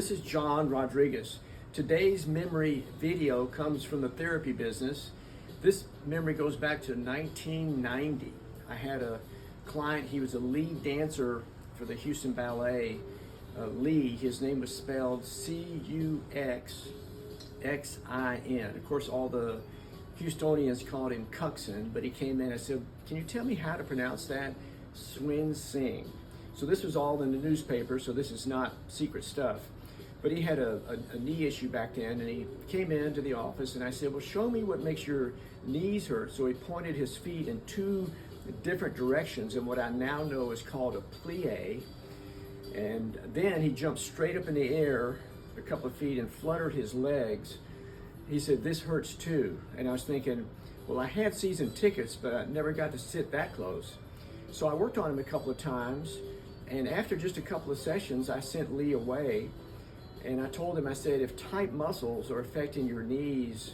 This is John Rodriguez. Today's memory video comes from the therapy business. This memory goes back to 1990. I had a client, he was a lead dancer for the Houston Ballet. Lee, his name was spelled C-U-X-X-I-N. Of course, all the Houstonians called him Cuxin, but he came in and said, "Can you tell me how to pronounce that? Swin Sing." So this was all in the newspaper, so this is not secret stuff. But he had a knee issue back then, and he came into the office, and I said, "Well, show me what makes your knees hurt." So he pointed his feet in two different directions in what I now know is called a plie. And then he jumped straight up in the air a couple of feet and fluttered his legs. He said, "This hurts too." And I was thinking, well, I had season tickets, but I never got to sit that close. So I worked on him a couple of times, and after just a couple of sessions, I sent Lee away. And I told him, I said, if tight muscles are affecting your knees,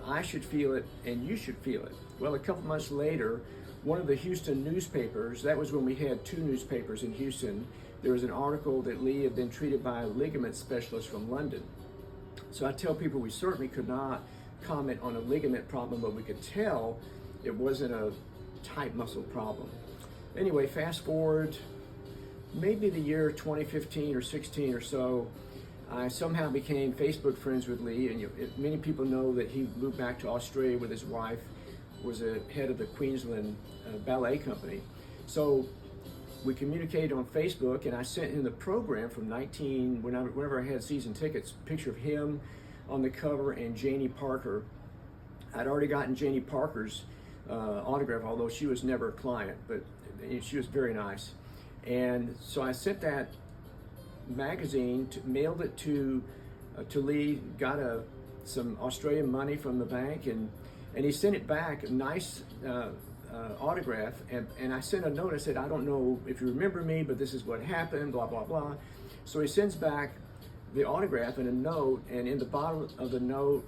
I should feel it and you should feel it. Well, a couple months later, one of the Houston newspapers, that was when we had two newspapers in Houston, there was an article that Lee had been treated by a ligament specialist from London. So I tell people we certainly could not comment on a ligament problem, but we could tell it wasn't a tight muscle problem. Anyway, fast forward maybe the year 2015 or 16 or so, I somehow became Facebook friends with Lee, and many people know that he moved back to Australia with his wife, was a head of the Queensland Ballet Company. So we communicated on Facebook, and I sent him the program from whenever I had season tickets, picture of him on the cover and Janie Parker. I'd already gotten Janie Parker's autograph, although she was never a client, but she was very nice. And so I sent that magazine, mailed it to Lee, got some Australian money from the bank, and he sent it back, a nice autograph, and I sent a note. I said, "I don't know if you remember me, but this is what happened, blah, blah, blah." So he sends back the autograph and a note, and in the bottom of the note,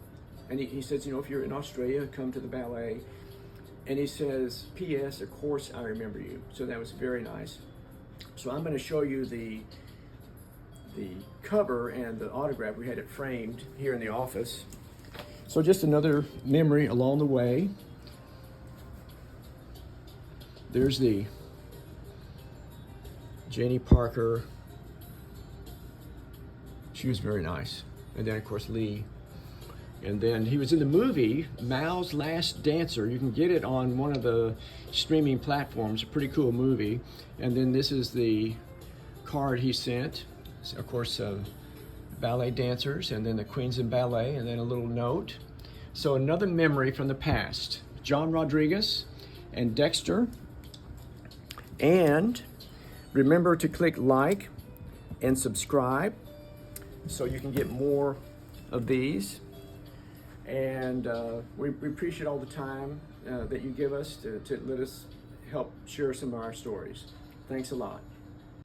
and he says, "If you're in Australia, come to the ballet." And he says, "P.S. of course I remember you." So that was very nice. So I'm going to show you the cover and the autograph. We had it framed here in the office. So just another memory along the way. There's the Janie Parker. She was very nice. And then of course Lee. And then he was in the movie Mao's Last Dancer. You can get it on one of the streaming platforms. A pretty cool movie. And then this is the card he sent. Of course, ballet dancers, and then the Queensland Ballet, and then a little note. So another memory from the past. John Rodriguez and Dexter. And remember to click like and subscribe so you can get more of these. And we appreciate all the time that you give us to let us help share some of our stories. Thanks a lot.